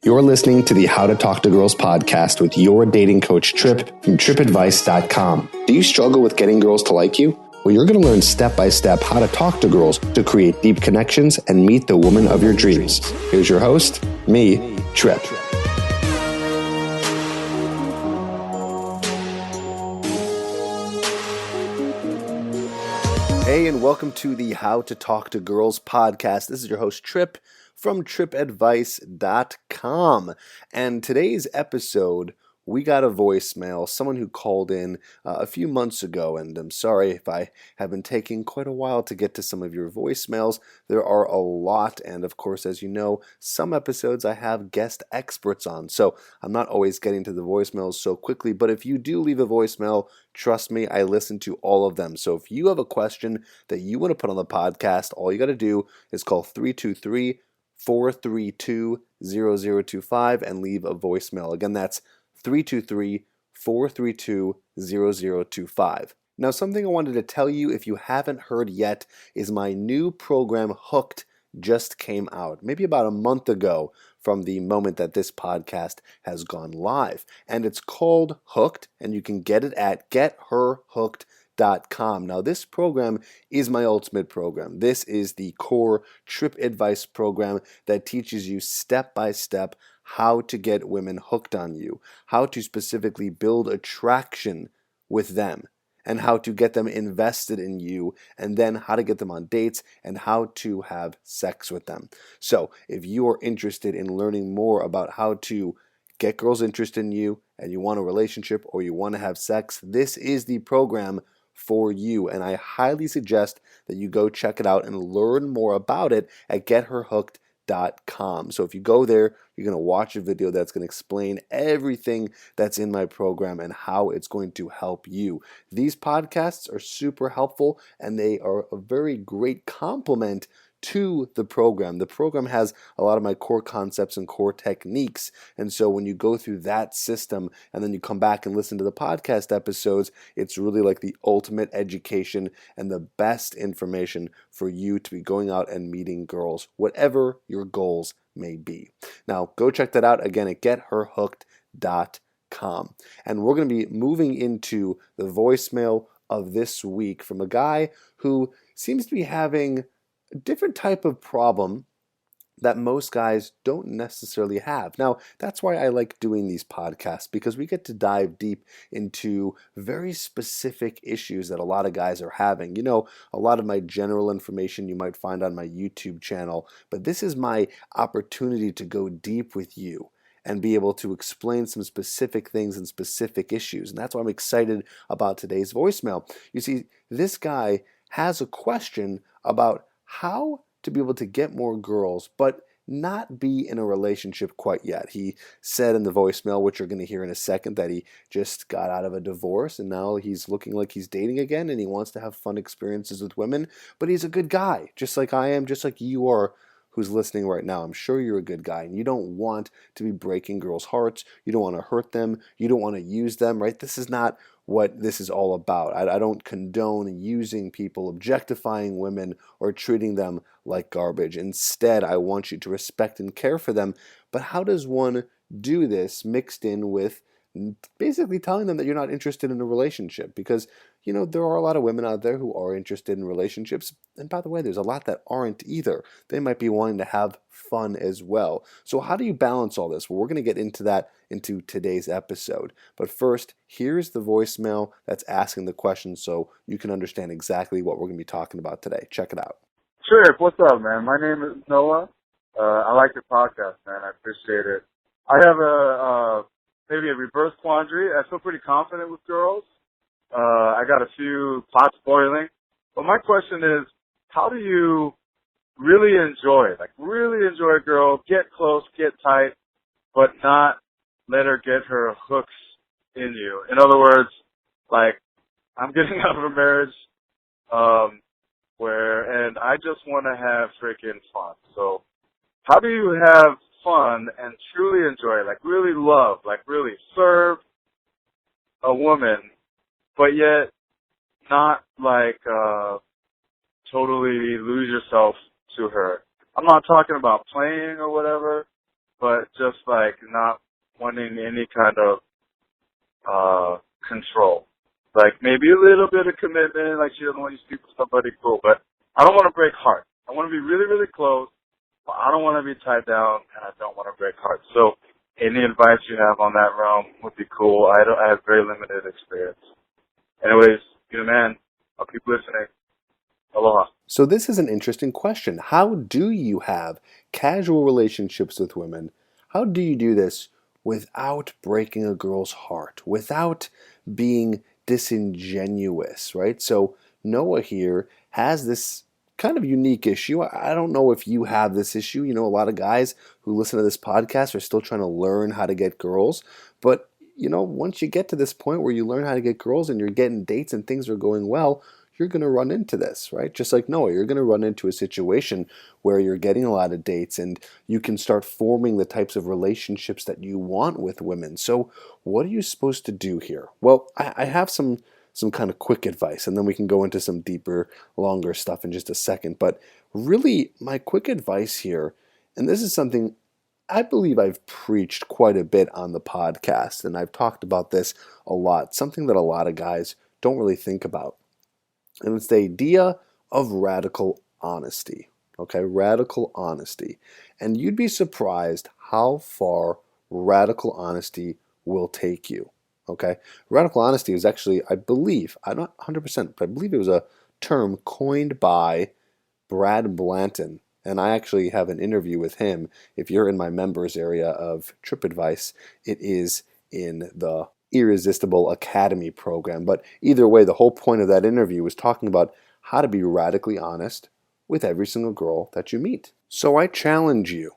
You're listening to the How to Talk to Girls podcast with your dating coach, Trip, from tripadvice.com. Do you struggle with getting girls to like you? Well, you're going to learn step-by-step how to talk to girls to create deep connections and meet the woman of your dreams. Here's your host, me, Trip. Hey, and welcome to the How to Talk to Girls podcast. This is your host, Trip, from tripadvice.com. And today's episode, we got a voicemail, someone who called in a few months ago, and I'm sorry if I have been taking quite a while to get to some of your voicemails. There are a lot, and of course, as you know, some episodes I have guest experts on, so I'm not always getting to the voicemails so quickly, but if you do leave a voicemail, trust me, I listen to all of them. So if you have a question that you want to put on the podcast, all you got to do is call 323-432-0025 and leave a voicemail. Again, that's 323-432-0025. Now, something I wanted to tell you, if you haven't heard yet, is my new program, Hooked, just came out, maybe about a month ago from the moment that this podcast has gone live. And it's called Hooked, and you can get it at getherhooked.com. Now, this program is my ultimate program. This is the core Trip Advice program that teaches you step-by-step how to get women hooked on you, how to specifically build attraction with them, and how to get them invested in you, and then how to get them on dates and how to have sex with them. So if you are interested in learning more about how to get girls interested in you and you want a relationship or you want to have sex, this is the program for you. And I highly suggest that you go check it out and learn more about it at getherhooked.com. So if you go there, you're going to watch a video that's going to explain everything that's in my program and how it's going to help you. These podcasts are super helpful and they are a very great complement to the program. The program has a lot of my core concepts and core techniques. And so when you go through that system and then you come back and listen to the podcast episodes, it's really like the ultimate education and the best information for you to be going out and meeting girls, whatever your goals may be. Now, go check that out again at getherhooked.com. And we're going to be moving into the voicemail of this week from a guy who seems to be having a different type of problem that most guys don't necessarily have. Now, that's why I like doing these podcasts, because we get to dive deep into very specific issues that a lot of guys are having. You know, a lot of my general information you might find on my YouTube channel, but this is my opportunity to go deep with you and be able to explain some specific things and specific issues. And that's why I'm excited about today's voicemail. You see, this guy has a question about how to be able to get more girls, but not be in a relationship quite yet. He said in the voicemail, which you're going to hear in a second, that he just got out of a divorce and now he's looking like he's dating again and he wants to have fun experiences with women, but he's a good guy, just like I am, just like you are, who's listening right now. I'm sure you're a good guy and you don't want to be breaking girls' hearts. You don't want to hurt them. You don't want to use them, right? This is not what this is all about. I don't condone using people, objectifying women, or treating them like garbage. Instead, I want you to respect and care for them. But how does one do this mixed in with basically telling them that you're not interested in a relationship? Because, you know, there are a lot of women out there who are interested in relationships. And by the way, there's a lot that aren't either. They might be wanting to have fun as well. So how do you balance all this? Well, we're going to get into that into today's episode. But first, here's the voicemail that's asking the question so you can understand exactly what we're going to be talking about today. Check it out. Sure. What's up, man? My name is Noah. I like your podcast, man. I appreciate it. I have maybe a reverse quandary. I feel pretty confident with girls. I got a few pots boiling. But my question is, how do you really enjoy a girl, get close, get tight, but not let her get her hooks in you? In other words, like, I'm getting out of a marriage, and I just want to have freaking fun. So how do you have fun and truly enjoy it, like really love, like really serve a woman, but yet not like totally lose yourself to her? I'm not talking about playing or whatever, but just like not wanting any kind of control. Like maybe a little bit of commitment, like she doesn't want you to sleep with somebody cool, but I don't want to break hearts. I want to be really, really close, but I don't want to be tied down, and I don't want to break hearts. So any advice you have on that realm would be cool. I have very limited experience. Anyways, you the man. I'll keep listening. Aloha. So this is an interesting question. How do you have casual relationships with women? How do you do this without breaking a girl's heart, without being disingenuous, right? So Noah here has this kind of unique issue. I don't know if you have this issue. You know, a lot of guys who listen to this podcast are still trying to learn how to get girls, but you know, once you get to this point where you learn how to get girls and you're getting dates and things are going well, you're going to run into this, right? Just like Noah, you're going to run into a situation where you're getting a lot of dates and you can start forming the types of relationships that you want with women. So what are you supposed to do here? Well, I have some kind of quick advice, and then we can go into some deeper, longer stuff in just a second. But really, my quick advice here, and this is something I believe I've preached quite a bit on the podcast, and I've talked about this a lot, something that a lot of guys don't really think about. And it's the idea of radical honesty. Okay, radical honesty. And you'd be surprised how far radical honesty will take you. Okay, radical honesty is actually, I believe, I'm not 100%, but I believe it was a term coined by Brad Blanton. And I actually have an interview with him. If you're in my members area of TripAdvice, it is in the Irresistible Academy program. But either way, the whole point of that interview was talking about how to be radically honest with every single girl that you meet. So I challenge you,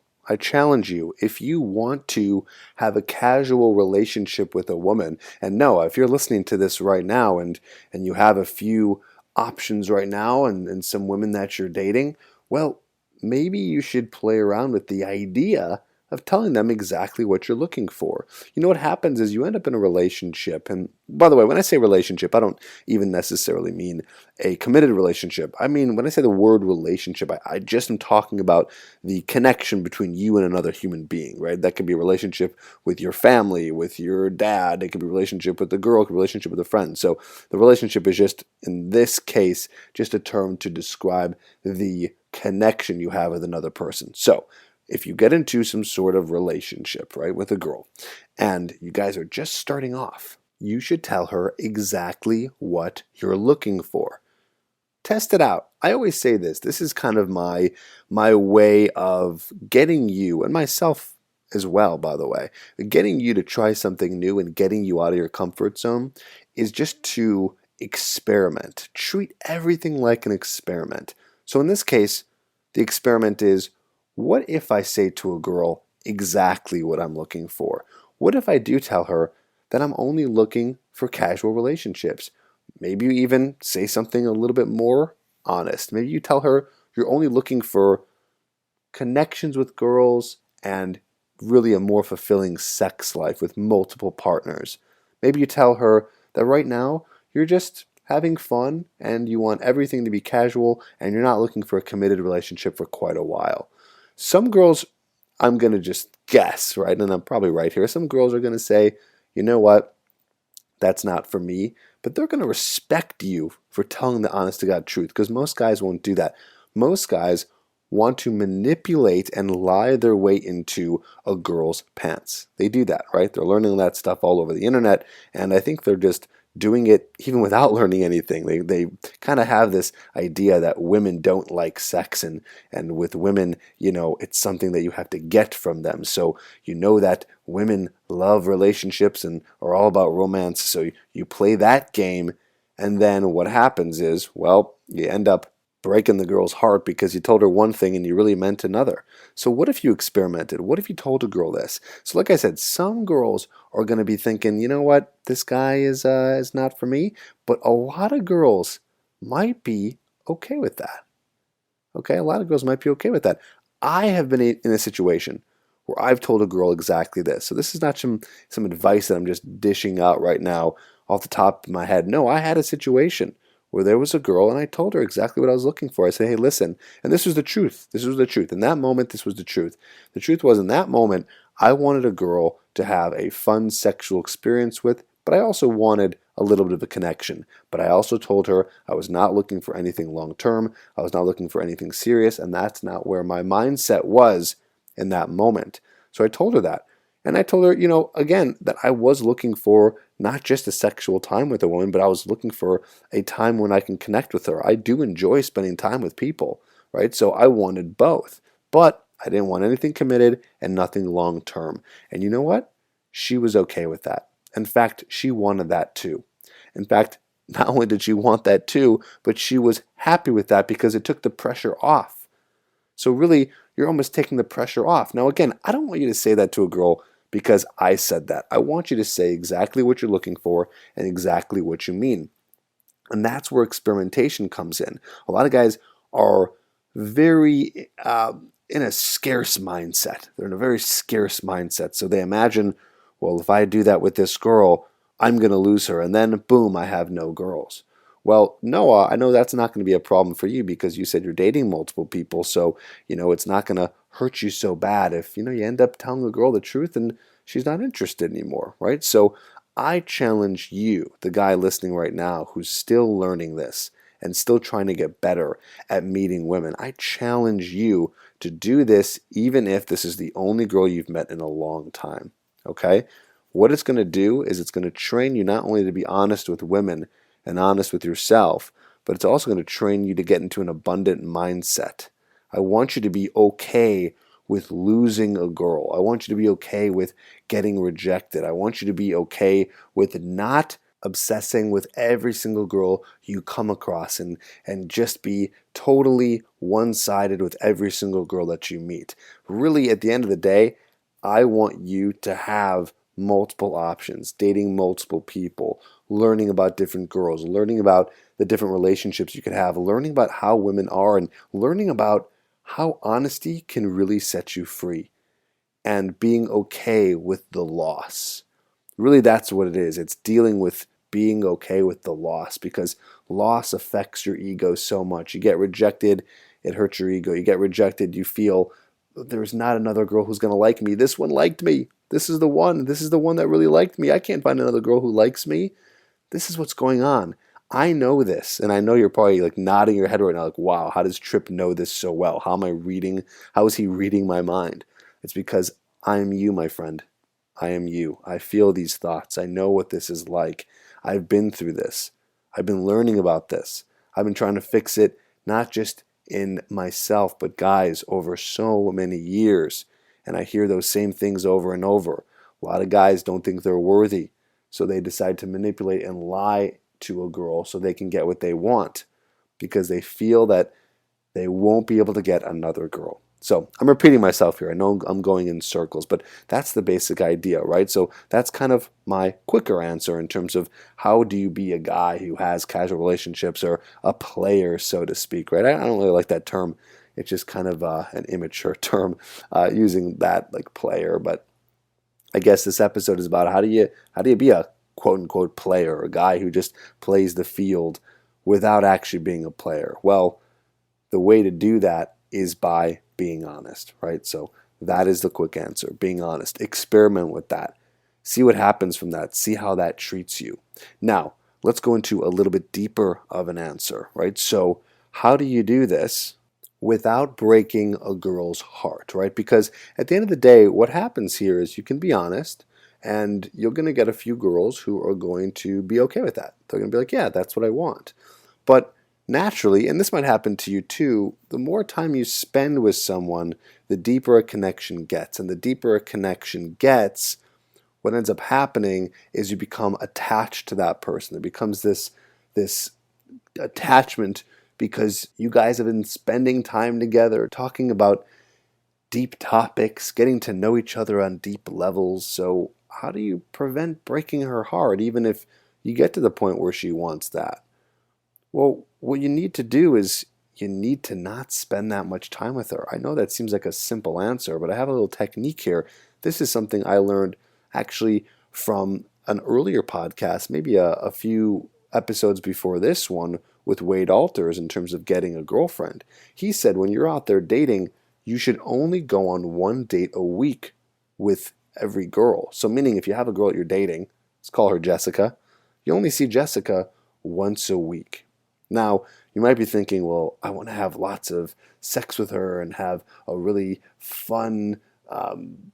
if you want to have a casual relationship with a woman, and no, if you're listening to this right now and you have a few options right now and some women that you're dating, well, maybe you should play around with the idea of telling them exactly what you're looking for. You know what happens is you end up in a relationship, and by the way, when I say relationship, I don't even necessarily mean a committed relationship. I mean, when I say the word relationship, I just am talking about the connection between you and another human being, right? That could be a relationship with your family, with your dad, it could be a relationship with the girl, it could be a relationship with a friend. So the relationship is just, in this case, just a term to describe the connection you have with another person. So if you get into some sort of relationship, right, with a girl, and you guys are just starting off, you should tell her exactly what you're looking for. Test it out. I always say this. This is kind of my way of getting you, and myself as well, by the way, getting you to try something new and getting you out of your comfort zone is just to experiment. Treat everything like an experiment. So in this case, the experiment is, what if I say to a girl exactly what I'm looking for? What if I do tell her that I'm only looking for casual relationships? Maybe you even say something a little bit more honest. Maybe you tell her you're only looking for connections with girls and really a more fulfilling sex life with multiple partners. Maybe you tell her that right now you're just having fun and you want everything to be casual and you're not looking for a committed relationship for quite a while. Some girls, I'm going to just guess, right? And I'm probably right here. Some girls are going to say, you know what? That's not for me. But they're going to respect you for telling the honest to God truth, because most guys won't do that. Most guys want to manipulate and lie their way into a girl's pants. They do that, right? They're learning that stuff all over the internet, and I think they're just doing it even without learning anything. They kind of have this idea that women don't like sex, and with women, you know, it's something that you have to get from them. So you know that women love relationships and are all about romance, so you play that game, and then what happens is, well, you end up breaking the girl's heart because you told her one thing and you really meant another. So what if you experimented? What if you told a girl this? So like I said, some girls are going to be thinking, you know what, this guy is not for me. But a lot of girls might be okay with that. Okay, a lot of girls might be okay with that. I have been in a situation where I've told a girl exactly this. So this is not some advice that I'm just dishing out right now off the top of my head. No, I had a situation where there was a girl and I told her exactly what I was looking for. I said, hey, listen, and this was the truth. This was the truth. In that moment, this was the truth. The truth was, in that moment, I wanted a girl to have a fun sexual experience with, but I also wanted a little bit of a connection. But I also told her I was not looking for anything long term. I was not looking for anything serious, and that's not where my mindset was in that moment. So I told her that. And I told her, again, that I was looking for not just a sexual time with a woman, but I was looking for a time when I can connect with her. I do enjoy spending time with people, right? So I wanted both. But I didn't want anything committed and nothing long term. And you know what? She was okay with that. In fact, she wanted that too. In fact, not only did she want that too, but she was happy with that because it took the pressure off. So really, you're almost taking the pressure off. Now, again, I don't want you to say that to a girl because I said that. I want you to say exactly what you're looking for and exactly what you mean. And that's where experimentation comes in. A lot of guys are very in a scarce mindset. They're in a very scarce mindset. So they imagine, well, if I do that with this girl, I'm going to lose her. And then, boom, I have no girls. Well, Noah, I know that's not going to be a problem for you because you said you're dating multiple people. So, it's not going to hurt you so bad if, you end up telling a girl the truth and she's not interested anymore, right? So I challenge you, the guy listening right now who's still learning this and still trying to get better at meeting women. I challenge you to do this even if this is the only girl you've met in a long time, okay? What it's going to do is it's going to train you not only to be honest with women and honest with yourself, but it's also going to train you to get into an abundant mindset. I want you to be okay with losing a girl. I want you to be okay with getting rejected. I want you to be okay with not obsessing with every single girl you come across and just be totally one-sided with every single girl that you meet. Really, at the end of the day, I want you to have multiple options, dating multiple people, learning about different girls, learning about the different relationships you could have, learning about how women are, and learning about how honesty can really set you free, and being okay with the loss. Really, that's what it is. It's dealing with being okay with the loss, because loss affects your ego so much. You get rejected, it hurts your ego. You get rejected, you feel there's not another girl who's going to like me. This one liked me. This is the one. This is the one that really liked me. I can't find another girl who likes me. This is what's going on. I know this, and I know you're probably like nodding your head right now, like, wow, how does Tripp know this so well? How is he reading my mind? It's because I am you, my friend. I am you. I feel these thoughts. I know what this is like. I've been through this. I've been learning about this. I've been trying to fix it, not just in myself, but guys, over so many years. And I hear those same things over and over. A lot of guys don't think they're worthy, so they decide to manipulate and lie to a girl so they can get what they want because they feel that they won't be able to get another girl. So I'm repeating myself here. I know I'm going in circles, but that's the basic idea, right? So that's kind of my quicker answer in terms of how do you be a guy who has casual relationships, or a player, so to speak, right? I don't really like that term. It's just kind of an immature term using that like player. But I guess this episode is about how do you be a quote unquote player, a guy who just plays the field without actually being a player. Well, the way to do that is by being honest, right? So that is the quick answer, being honest. Experiment with that. See what happens from that. See how that treats you. Now, let's go into a little bit deeper of an answer, right? So how do you do this without breaking a girl's heart, right? Because at the end of the day, what happens here is you can be honest, and you're going to get a few girls who are going to be okay with that. They're going to be like, yeah, that's what I want. But naturally, and this might happen to you too, the more time you spend with someone, the deeper a connection gets. And the deeper a connection gets, what ends up happening is you become attached to that person. There becomes this attachment because you guys have been spending time together, talking about deep topics, getting to know each other on deep levels. So how do you prevent breaking her heart, even if you get to the point where she wants that? Well, what you need to do is you need to not spend that much time with her. I know that seems like a simple answer, but I have a little technique here. This is something I learned actually from an earlier podcast, maybe a few episodes before this one, with Wade Alters in terms of getting a girlfriend. He said when you're out there dating, you should only go on one date a week with every girl. So meaning if you have a girl that you're dating, let's call her Jessica, you only see Jessica once a week. Now, you might be thinking, well, I want to have lots of sex with her and have a really fun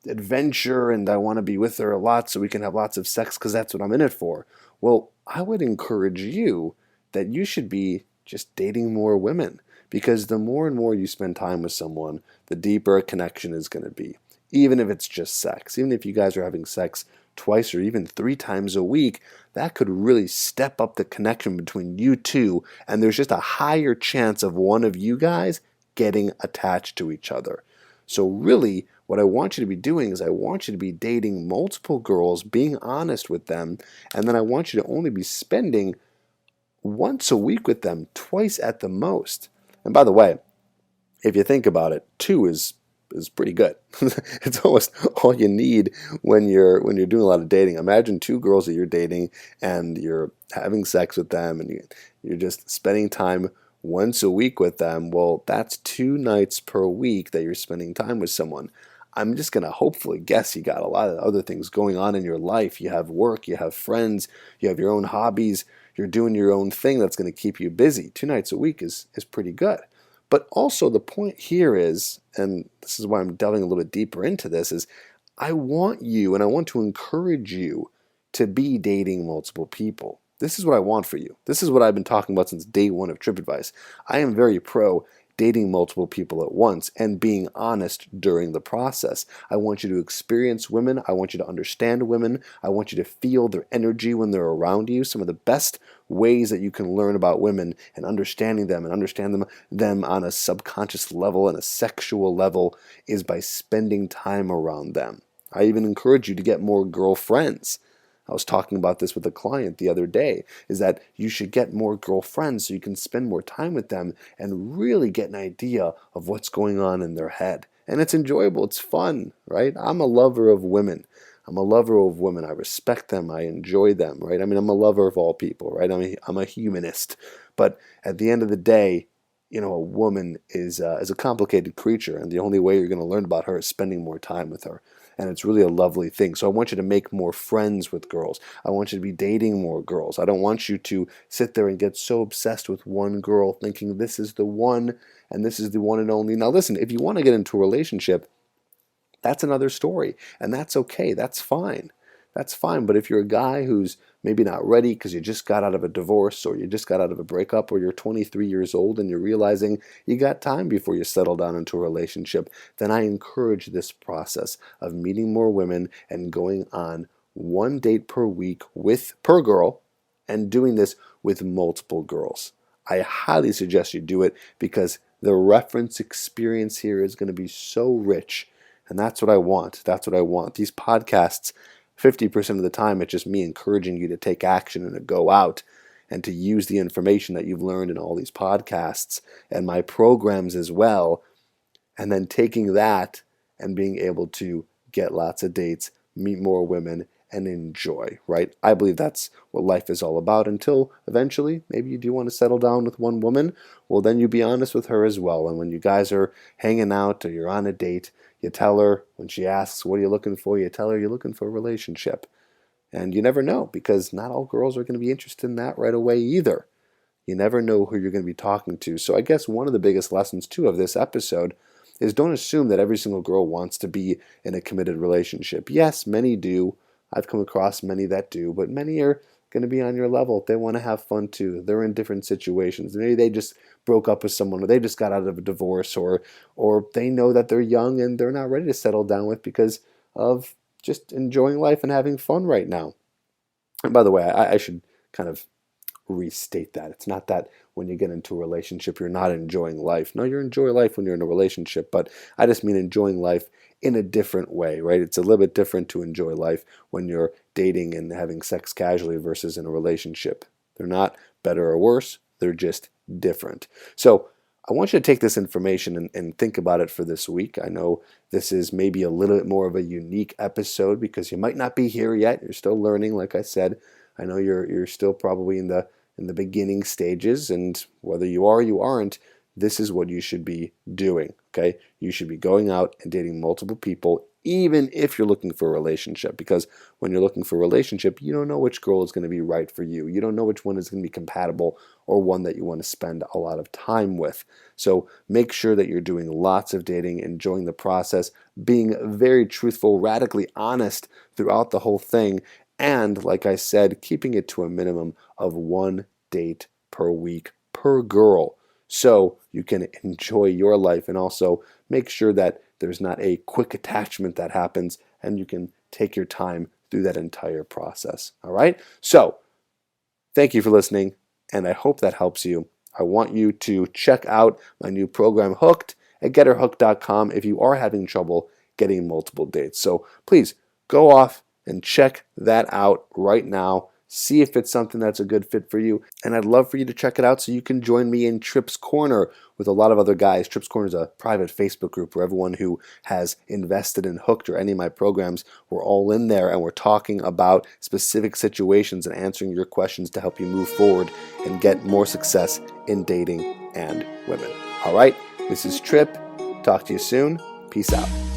adventure, and I want to be with her a lot so we can have lots of sex because that's what I'm in it for. Well, I would encourage you that you should be just dating more women, because the more and more you spend time with someone, the deeper a connection is going to be. Even if it's just sex, even if you guys are having sex twice or even 3 times a week, that could really step up the connection between you two, and there's just a higher chance of one of you guys getting attached to each other. So really, what I want you to be doing is I want you to be dating multiple girls, being honest with them, and then I want you to only be spending once a week with them, twice at the most. And by the way, if you think about it, 2 is pretty good. It's almost all you need when you're doing a lot of dating. Imagine 2 girls that you're dating and you're having sex with them and you're just spending time once a week with them. Well, that's 2 nights per week that you're spending time with someone. I'm just going to hopefully guess you got a lot of other things going on in your life. You have work, you have friends, you have your own hobbies, you're doing your own thing that's going to keep you busy. 2 nights a week is pretty good. But also the point here is, and this is why I'm delving a little bit deeper into this, is I want you and I want to encourage you to be dating multiple people. This is what I want for you. This is what I've been talking about since day 1 of TripAdvice. I am very pro dating multiple people at once and being honest during the process. I want you to experience women. I want you to understand women. I want you to feel their energy when they're around you. Some of the best ways that you can learn about women and understanding them and understand them on a subconscious level and a sexual level is by spending time around them. I even encourage you to get more girlfriends. I was talking about this with a client the other day, is that you should get more girlfriends so you can spend more time with them and really get an idea of what's going on in their head. And it's enjoyable, it's fun, right? I'm a lover of women. I'm a lover of women. I respect them. I enjoy them, right? I mean, I'm a lover of all people, right? I'm a humanist. But at the end of the day, a woman is a complicated creature, and the only way you're going to learn about her is spending more time with her. And it's really a lovely thing. So I want you to make more friends with girls. I want you to be dating more girls. I don't want you to sit there and get so obsessed with one girl thinking this is the one and this is the one and only. Now listen, if you want to get into a relationship, that's another story. And that's okay. That's fine. That's fine. But if you're a guy who's maybe not ready because you just got out of a divorce or you just got out of a breakup or you're 23 years old and you're realizing you got time before you settle down into a relationship, then I encourage this process of meeting more women and going on one date per week per girl and doing this with multiple girls. I highly suggest you do it because the reference experience here is going to be so rich. And that's what I want. That's what I want. These podcasts, 50% of the time, it's just me encouraging you to take action and to go out and to use the information that you've learned in all these podcasts and my programs as well, and then taking that and being able to get lots of dates, meet more women, and enjoy, right? I believe that's what life is all about until eventually maybe you do want to settle down with one woman. Well, then you be honest with her as well. And when you guys are hanging out or you're on a date, you tell her, when she asks, what are you looking for? You tell her you're looking for a relationship. And you never know, because not all girls are going to be interested in that right away either. You never know who you're going to be talking to. So I guess one of the biggest lessons, too, of this episode is don't assume that every single girl wants to be in a committed relationship. Yes, many do. I've come across many that do, but many are going to be on your level. They want to have fun too. They're in different situations. Maybe they just broke up with someone, or they just got out of a divorce, or they know that they're young and they're not ready to settle down with because of just enjoying life and having fun right now. And by the way, I should kind of restate that. It's not that when you get into a relationship, you're not enjoying life. No, you enjoy life when you're in a relationship, but I just mean enjoying life in a different way, right? It's a little bit different to enjoy life when you're dating and having sex casually versus in a relationship. They're not better or worse. They're just different. So I want you to take this information and think about it for this week. I know this is maybe a little bit more of a unique episode because you might not be here yet. You're still learning, like I said. I know you're still probably in the in the beginning stages, and whether you are or you aren't, this is what you should be doing, okay? You should be going out and dating multiple people, even if you're looking for a relationship, because when you're looking for a relationship, you don't know which girl is going to be right for you. You don't know which one is going to be compatible or one that you want to spend a lot of time with. So make sure that you're doing lots of dating, enjoying the process, being very truthful, radically honest throughout the whole thing, and like I said, keeping it to a minimum of 1 date per week per girl, so you can enjoy your life and also make sure that there's not a quick attachment that happens and you can take your time through that entire process. All right? So, thank you for listening, and I hope that helps you. I want you to check out my new program, Hooked, at GetHerHooked.com if you are having trouble getting multiple dates. So please go off and check that out right now. See if it's something that's a good fit for you. And I'd love for you to check it out so you can join me in Tripp's Corner with a lot of other guys. Tripp's Corner is a private Facebook group where everyone who has invested in Hooked or any of my programs, we're all in there and we're talking about specific situations and answering your questions to help you move forward and get more success in dating and women. All right, this is Tripp. Talk to you soon. Peace out.